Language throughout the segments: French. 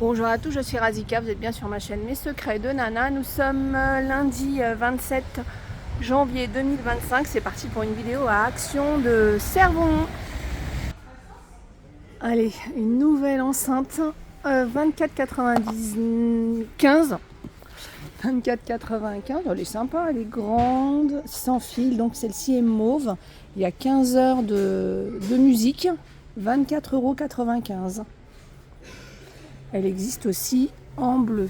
Bonjour à tous, je suis Razika, vous êtes bien sur ma chaîne Mes Secrets de Nana. Nous sommes lundi 27 janvier 2025, c'est parti pour une vidéo à action de Cervon. Allez, une nouvelle enceinte 24,95. 24,95, elle est sympa, elle est grande, sans fil, donc celle-ci est mauve. Il y a 15 heures de musique, 24,95 €. Elle existe aussi en bleu.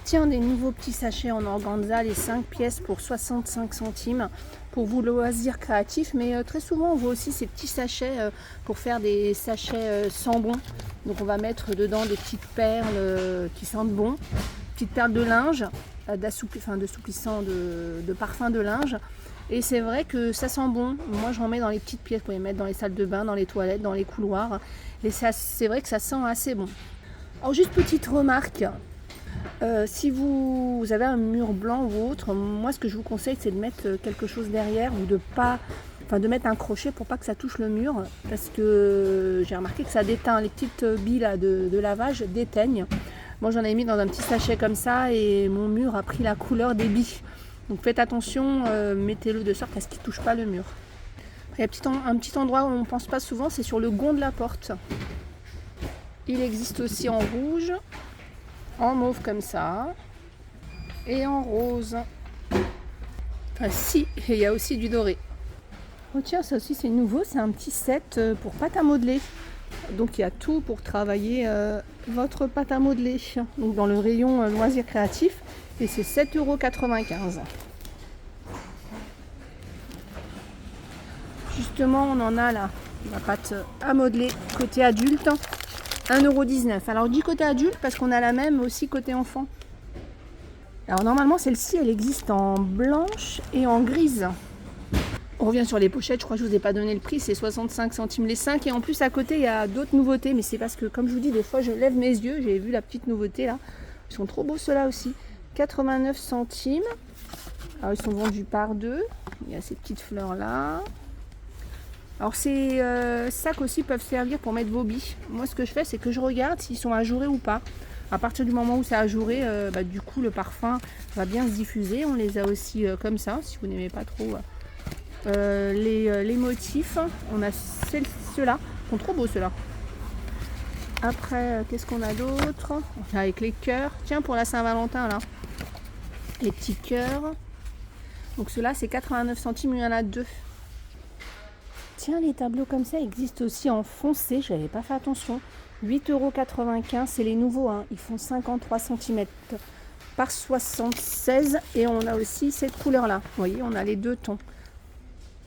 Tiens, des nouveaux petits sachets en organza, les 5 pièces pour 65 centimes pour vos loisirs créatifs. Mais très souvent, on voit aussi ces petits sachets pour faire des sachets sans bon. Donc on va mettre dedans des petites perles qui sentent bon, petites perles de linge, d'assouplissant de parfum de linge. Et c'est vrai que ça sent bon. Moi, j'en mets dans les petites pièces pour les mettre dans les salles de bain, dans les toilettes, dans les couloirs. Et c'est vrai que ça sent assez bon. Alors, juste petite remarque. Si vous avez un mur blanc ou autre, moi, ce que je vous conseille, c'est de mettre quelque chose derrière ou de mettre un crochet pour pas que ça touche le mur. Parce que j'ai remarqué que ça déteint. Les petites billes là, de lavage déteignent. Moi, j'en ai mis dans un petit sachet comme ça et mon mur a pris la couleur des billes. Donc faites attention, mettez-le de sorte à ce qu'il ne touche pas le mur. Après, il y a un petit endroit où on ne pense pas souvent, c'est sur le gond de la porte. Il existe aussi en rouge, en mauve comme ça, et en rose. Enfin si, et il y a aussi du doré. Oh tiens, ça aussi c'est nouveau, c'est un petit set pour pâte à modeler. Donc il y a tout pour travailler votre pâte à modeler. Donc dans le rayon loisirs créatifs. Et c'est 7,95 €. Justement, on en a là, la pâte à modeler côté adulte, 1,19 €. Alors, je dis côté adulte parce qu'on a la même aussi côté enfant. Alors, normalement, celle-ci, elle existe en blanche et en grise. On revient sur les pochettes, je crois que je ne vous ai pas donné le prix, c'est 65 centimes les 5. Et en plus, à côté, il y a d'autres nouveautés, mais c'est parce que, comme je vous dis, des fois, je lève mes yeux, j'ai vu la petite nouveauté là. Ils sont trop beaux ceux-là aussi. 89 centimes. Alors, ils sont vendus par deux. Il y a ces petites fleurs là. Alors ces sacs aussi peuvent servir pour mettre vos billes. Moi ce que je fais c'est que je regarde s'ils sont ajourés ou pas. À partir du moment où c'est ajouré, du coup le parfum va bien se diffuser. On les a aussi comme ça, si vous n'aimez pas trop les motifs. On a ceux-là, ils sont trop beaux ceux-là. Après, qu'est-ce qu'on a d'autre? Avec les cœurs. Tiens, pour la Saint-Valentin là, les petits cœurs. Donc ceux-là c'est 89 centimes, il y en a deux. Tiens, les tableaux comme ça existent aussi en foncé, je n'avais pas fait attention. 8,95 €, c'est les nouveaux, hein. Ils font 53 cm par 76 et on a aussi cette couleur-là. Vous voyez, on a les deux tons.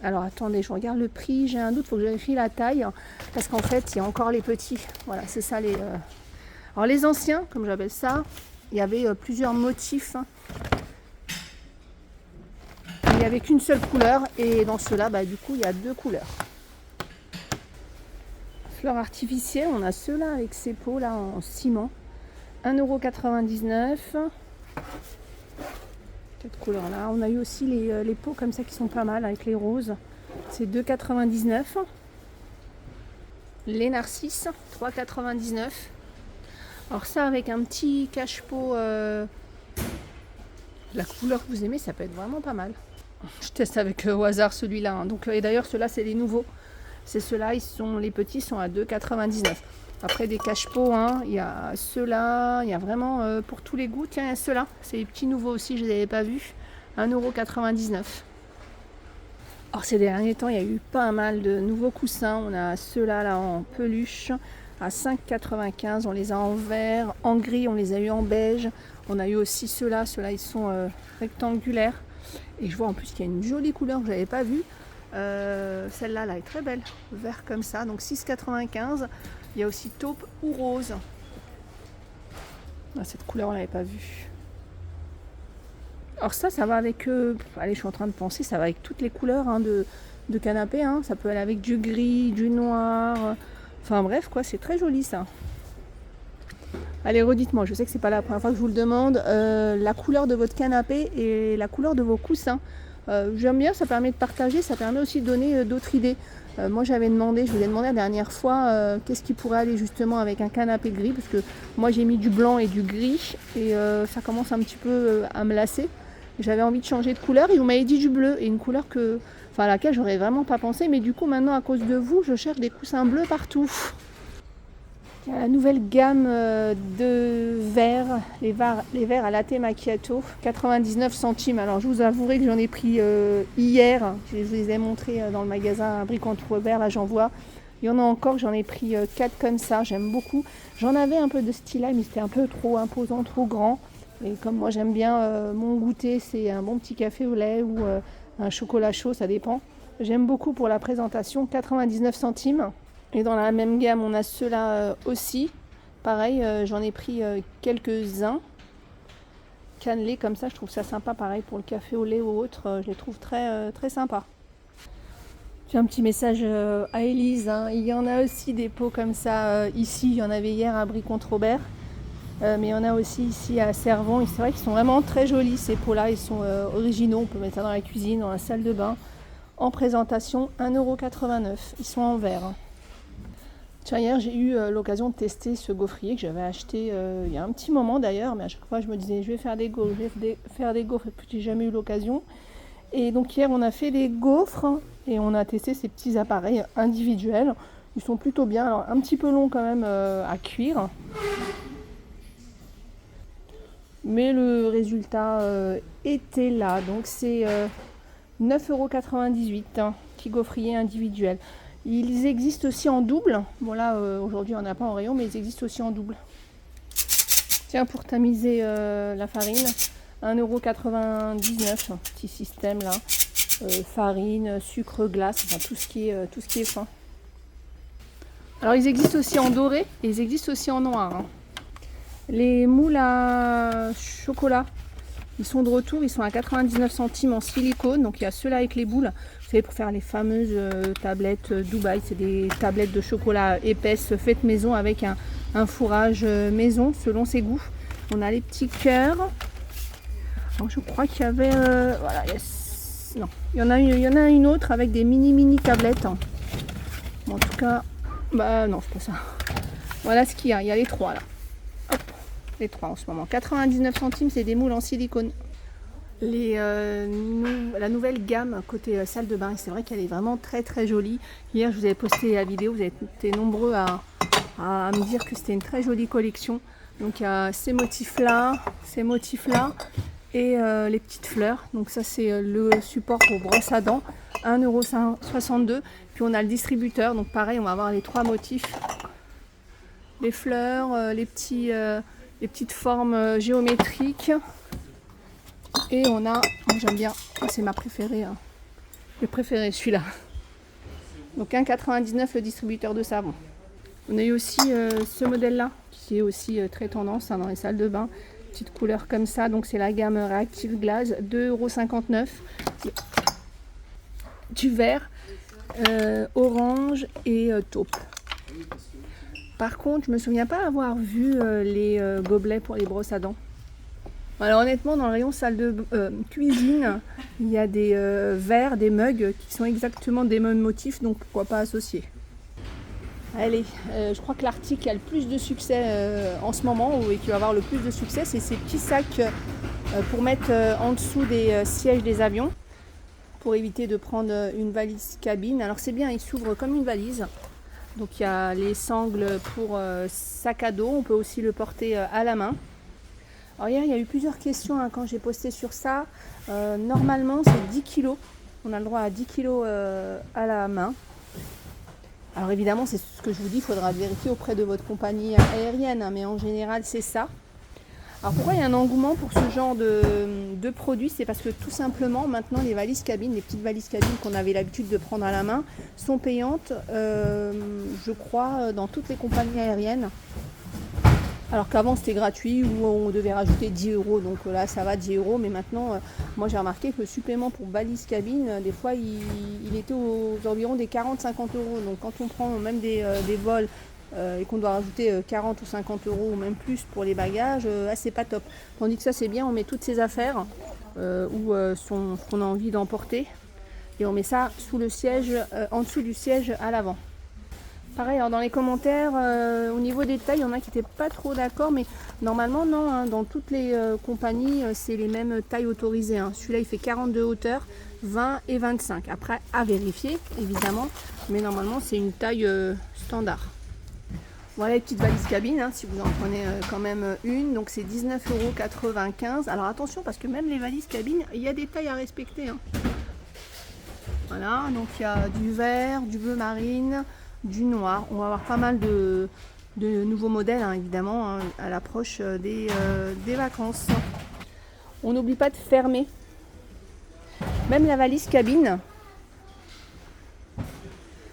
Alors attendez, je regarde le prix, j'ai un doute, il faut que je vérifie la taille parce qu'en fait, il y a encore les petits. Voilà, c'est ça les. Alors les anciens, comme j'appelle ça, il y avait plusieurs motifs. Il n'y avait qu'une seule couleur et dans ceux-là, du coup, il y a deux couleurs. Fleurs artificielles, on a ceux-là avec ces pots là en ciment. 1,99 €. Cette couleur-là. On a eu aussi les pots comme ça qui sont pas mal avec les roses. C'est 2,99 €. Les narcisses, 3,99 €. Alors ça avec un petit cache-pot, la couleur que vous aimez, ça peut être vraiment pas mal. Je teste avec au hasard celui-là. Hein. Donc, et d'ailleurs, ceux-là, c'est les nouveaux. C'est ceux-là, les petits sont à 2,99 €. Après, des cache-pots, hein, il y a ceux-là. Il y a vraiment pour tous les goûts. Tiens, il y a ceux-là. C'est les petits nouveaux aussi, je ne les avais pas vus. 1,99 €. Alors, ces derniers temps, il y a eu pas mal de nouveaux coussins. On a ceux-là là, en peluche à 5,95 €. On les a en vert, en gris, on les a eu en beige. On a eu aussi ceux-là. Ceux-là, ils sont rectangulaires. Et je vois en plus qu'il y a une jolie couleur que je n'avais pas vue. Celle-là là, est très belle. Vert comme ça. Donc 6,95 €. Il y a aussi taupe ou rose. Ah, cette couleur on ne l'avait pas vue. Alors ça va avec... allez, je suis en train de penser. Ça va avec toutes les couleurs hein, de canapé. Hein. Ça peut aller avec du gris, du noir. Enfin bref, quoi. C'est très joli ça. Allez, redites-moi, je sais que c'est pas la première fois que je vous le demande, la couleur de votre canapé et la couleur de vos coussins. J'aime bien, ça permet de partager, ça permet aussi de donner d'autres idées. Moi je vous ai demandé la dernière fois qu'est-ce qui pourrait aller justement avec un canapé gris, parce que moi j'ai mis du blanc et du gris et ça commence un petit peu à me lasser. J'avais envie de changer de couleur et vous m'avez dit du bleu, et une couleur à laquelle j'aurais vraiment pas pensé, mais du coup maintenant à cause de vous je cherche des coussins bleus partout. Il y a la nouvelle gamme de verres, les verres à latte macchiato, 99 centimes. Alors je vous avouerai que j'en ai pris hier, je vous les ai montrés dans le magasin à Bric-en-Robert, là j'en vois. Il y en a encore, j'en ai pris 4 comme ça, j'aime beaucoup. J'en avais un peu de ce style-là, mais c'était un peu trop imposant, trop grand. Et comme moi j'aime bien mon goûter, c'est un bon petit café au lait ou un chocolat chaud, ça dépend. J'aime beaucoup pour la présentation, 99 centimes. Et dans la même gamme, on a ceux-là aussi. Pareil, j'en ai pris quelques-uns. Cannelés comme ça, je trouve ça sympa. Pareil pour le café au lait ou autre, je les trouve très, très sympas. J'ai un petit message à Élise. Il y en a aussi des pots comme ça ici. Il y en avait hier à Bric-en-Robert. Mais il y en a aussi ici à Servon. Et c'est vrai qu'ils sont vraiment très jolis ces pots-là. Ils sont originaux. On peut mettre ça dans la cuisine, dans la salle de bain. En présentation, 1,89 €. Ils sont en verre. Tiens, hier j'ai eu l'occasion de tester ce gaufrier que j'avais acheté il y a un petit moment d'ailleurs, mais à chaque fois je me disais je vais faire des gaufres, et puis j'ai jamais eu l'occasion. Et donc hier on a fait des gaufres et on a testé ces petits appareils individuels. Ils sont plutôt bien, alors un petit peu long quand même à cuire. Mais le résultat était là, donc c'est 9,98 €, petit gaufrier individuel. Ils existent aussi en double. Bon là aujourd'hui on n'a pas en rayon, mais ils existent aussi en double. Tiens, pour tamiser la farine, 1,99 €, petit système là. Farine, sucre glace, enfin tout ce qui est fin. Alors ils existent aussi en doré et ils existent aussi en noir. Les moules à chocolat, ils sont de retour, ils sont à 99 centimes en silicone. Donc il y a ceux-là avec les boules. Vous savez, pour faire les fameuses tablettes Dubaï, c'est des tablettes de chocolat épaisses faites maison avec un fourrage maison selon ses goûts. On a les petits cœurs. Alors, je crois qu'il y avait... voilà, non, il y en a une autre avec des mini tablettes. Bon, en tout cas, bah non, c'est pas ça. Voilà ce qu'il y a. Il y a les trois là. Hop, les trois en ce moment. 99 centimes, c'est des moules en silicone. La nouvelle gamme côté salle de bain, c'est vrai qu'elle est vraiment très très jolie. Hier je vous avais posté la vidéo, vous avez été nombreux à me dire que c'était une très jolie collection. Donc il y a ces motifs là et les petites fleurs. Donc ça c'est le support pour brosse à dents, 1,62 €. Puis on a le distributeur, donc pareil on va avoir les trois motifs. Les fleurs, les petites formes géométriques. Et on a, moi j'aime bien, c'est ma préférée, j'ai préféré celui-là. Donc 1,99 € le distributeur de savon. On a eu aussi ce modèle-là, qui est aussi très tendance dans les salles de bain. Petite couleur comme ça, donc c'est la gamme Reactive Glaze, 2,59 €. Du vert, orange et taupe. Par contre, je me souviens pas avoir vu les gobelets pour les brosses à dents. Alors honnêtement, dans le rayon salle de cuisine, il y a des verres, des mugs qui sont exactement des mêmes motifs, donc pourquoi pas associer. Allez, je crois que l'article qui a le plus de succès en ce moment, et qui va avoir le plus de succès, c'est ces petits sacs pour mettre en dessous des sièges des avions, pour éviter de prendre une valise cabine. Alors c'est bien, il s'ouvre comme une valise. Donc il y a les sangles pour sac à dos, on peut aussi le porter à la main. Alors hier, il y a eu plusieurs questions quand j'ai posté sur ça. Normalement, c'est 10 kg. On a le droit à 10 kg à la main. Alors évidemment, c'est ce que je vous dis, il faudra vérifier auprès de votre compagnie aérienne. Mais en général, c'est ça. Alors pourquoi il y a un engouement pour ce genre de produit? C'est parce que tout simplement, maintenant, les valises cabines, les petites valises cabines qu'on avait l'habitude de prendre à la main, sont payantes, je crois, dans toutes les compagnies aériennes. Alors qu'avant c'était gratuit ou on devait rajouter 10 €, donc là ça va 10 €, mais maintenant moi j'ai remarqué que le supplément pour balise cabine, des fois il était aux environs des 40-50 €. Donc quand on prend même des vols et qu'on doit rajouter 40 ou 50 € ou même plus pour les bagages, c'est pas top. Tandis que ça c'est bien, on met toutes ses affaires ce qu'on a envie d'emporter. Et on met ça sous le siège, en dessous du siège à l'avant. Pareil, alors dans les commentaires, au niveau des tailles, il y en a qui n'étaient pas trop d'accord, mais normalement non, hein, dans toutes les compagnies, c'est les mêmes tailles autorisées. Hein. Celui-là, il fait 42 hauteur, 20 et 25. Après, à vérifier, évidemment, mais normalement, c'est une taille standard. Voilà les petites valises cabine, hein, si vous en prenez quand même une. Donc c'est 19,95 €. Alors attention, parce que même les valises cabine, il y a des tailles à respecter. Hein. Voilà, donc il y a du vert, du bleu marine, du noir. On va avoir pas mal de nouveaux modèles, hein, évidemment, hein, à l'approche des vacances. On n'oublie pas de fermer. Même la valise cabine.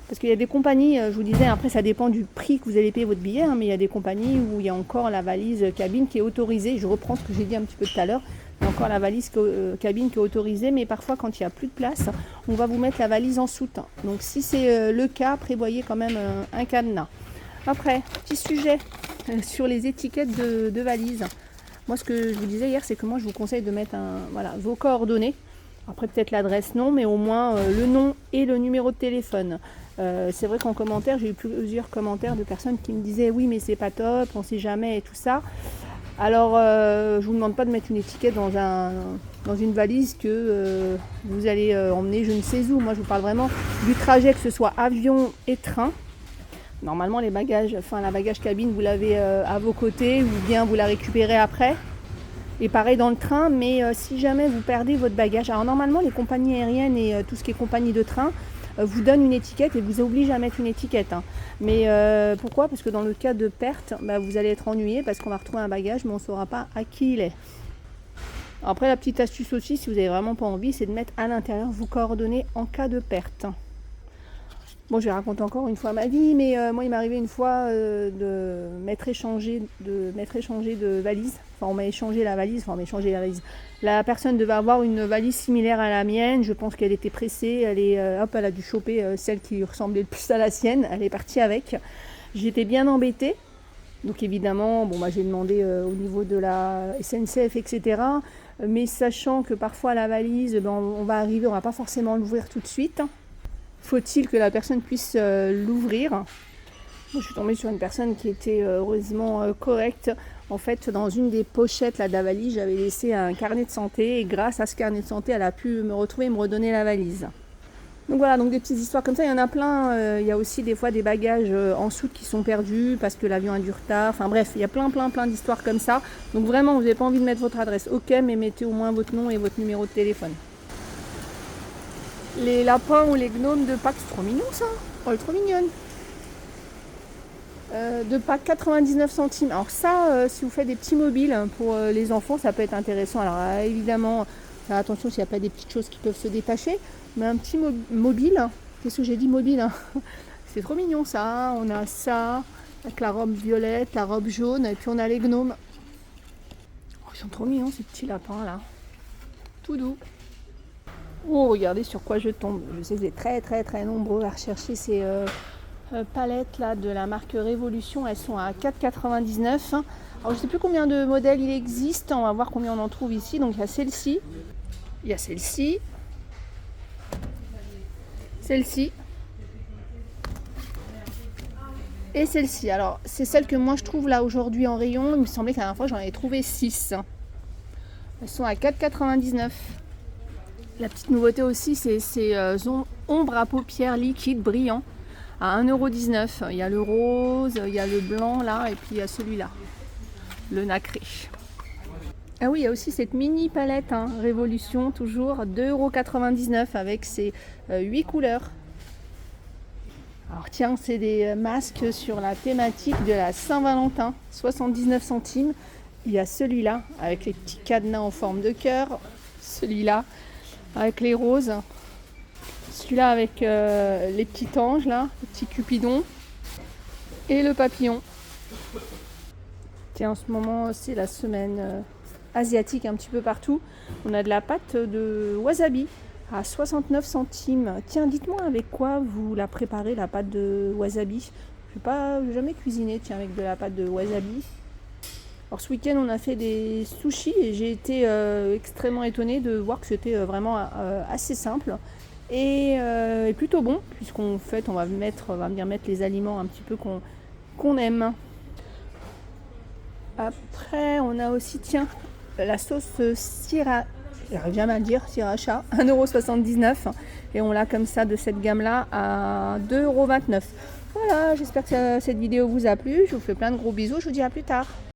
Parce qu'il y a des compagnies, je vous disais, après ça dépend du prix que vous allez payer votre billet, hein, mais il y a des compagnies où il y a encore la valise cabine qui est autorisée. Je reprends ce que j'ai dit un petit peu tout à l'heure. Il y a encore la valise cabine qui est autorisée, mais parfois quand il n'y a plus de place, on va vous mettre la valise en soute. Donc si c'est le cas, prévoyez quand même un cadenas. Après, petit sujet sur les étiquettes de valises. Moi, ce que je vous disais hier, c'est que moi, je vous conseille de mettre vos coordonnées. Après, peut-être l'adresse non, mais au moins le nom et le numéro de téléphone. C'est vrai qu'en commentaire, j'ai eu plusieurs commentaires de personnes qui me disaient oui, mais c'est pas top, on sait jamais et tout ça. Alors, je vous demande pas de mettre une étiquette dans une valise que vous allez emmener je ne sais où. Moi, je vous parle vraiment du trajet, que ce soit avion et train. Normalement, la bagage cabine, vous l'avez à vos côtés ou bien vous la récupérez après. Et pareil dans le train, mais si jamais vous perdez votre bagage, alors normalement, les compagnies aériennes et tout ce qui est compagnie de train, vous donne une étiquette et vous oblige à mettre une étiquette. Hein. Mais pourquoi? Parce que dans le cas de perte, vous allez être ennuyé parce qu'on va retrouver un bagage, mais on ne saura pas à qui il est. Après, la petite astuce aussi, si vous n'avez vraiment pas envie, c'est de mettre à l'intérieur vos coordonnées en cas de perte. Bon, je vais raconter encore une fois ma vie, mais moi, il m'est arrivé une fois de m'être échangé de valise. Enfin, on m'a échangé la valise. La personne devait avoir une valise similaire à la mienne. Je pense qu'elle était pressée. Elle a dû choper celle qui ressemblait le plus à la sienne. Elle est partie avec. J'étais bien embêtée. Donc évidemment, j'ai demandé au niveau de la SNCF, etc. Mais sachant que parfois la valise, on va arriver, on ne va pas forcément l'ouvrir tout de suite. Faut-il que la personne puisse l'ouvrir. Moi, je suis tombée sur une personne qui était heureusement correcte. En fait, dans une des pochettes de la valise, j'avais laissé un carnet de santé. Et grâce à ce carnet de santé, elle a pu me retrouver et me redonner la valise. Donc voilà, donc des petites histoires comme ça, il y en a plein. Il y a aussi des fois des bagages en soute qui sont perdus parce que l'avion a du retard. Enfin bref, il y a plein d'histoires comme ça. Donc vraiment, vous n'avez pas envie de mettre votre adresse. Ok, mais mettez au moins votre nom et votre numéro de téléphone. Les lapins ou les gnomes de Pâques, c'est trop mignon ça. Oh, elle est trop mignonne. De Pâques, 99 centimes. Alors ça, si vous faites des petits mobiles pour les enfants, ça peut être intéressant. Alors évidemment, faire attention s'il n'y a pas des petites choses qui peuvent se détacher. Mais un petit mobile, qu'est-ce que j'ai dit mobile hein. C'est trop mignon ça. On a ça, avec la robe violette, la robe jaune, et puis on a les gnomes. Oh, ils sont trop mignons ces petits lapins là. Tout doux. Oh, regardez sur quoi je tombe. Je sais que vous êtes très nombreux à rechercher ces palettes là de la marque Révolution. Elles sont à 4,99 €. Alors je ne sais plus combien de modèles il existe. On va voir combien on en trouve ici. Donc il y a celle-ci. Il y a celle-ci. Celle-ci. Et celle-ci. Alors c'est celle que moi je trouve là aujourd'hui en rayon. Il me semblait que la dernière fois j'en avais trouvé 6. Elles sont à 4,99 €. La petite nouveauté aussi, c'est ces ombres à paupières liquides brillants à 1,19 €. Il y a le rose, il y a le blanc là, et puis il y a celui-là, le nacré. Ah oui, il y a aussi cette mini palette Révolution, toujours 2,99 € avec ses 8 couleurs. Alors tiens, c'est des masques sur la thématique de la Saint-Valentin, 79 centimes. Il y a celui-là avec les petits cadenas en forme de cœur, celui-là avec les roses, celui-là avec les petits anges là, les petits cupidons et le papillon. Tiens, en ce moment c'est la semaine asiatique un petit peu partout. On a de la pâte de wasabi à 69 centimes. Tiens, dites-moi avec quoi vous la préparez la pâte de wasabi. Je n'ai jamais cuisiné avec de la pâte de wasabi. Alors ce week-end on a fait des sushis et j'ai été extrêmement étonnée de voir que c'était vraiment assez simple et plutôt bon, puisqu'on fait on va bien mettre les aliments un petit peu qu'on aime. Après on a aussi la sauce sriracha, j'arrive jamais à le dire, sriracha, 1,79 € et on l'a comme ça de cette gamme là à 2,29 €. Voilà, j'espère que cette vidéo vous a plu, je vous fais plein de gros bisous, je vous dis à plus tard.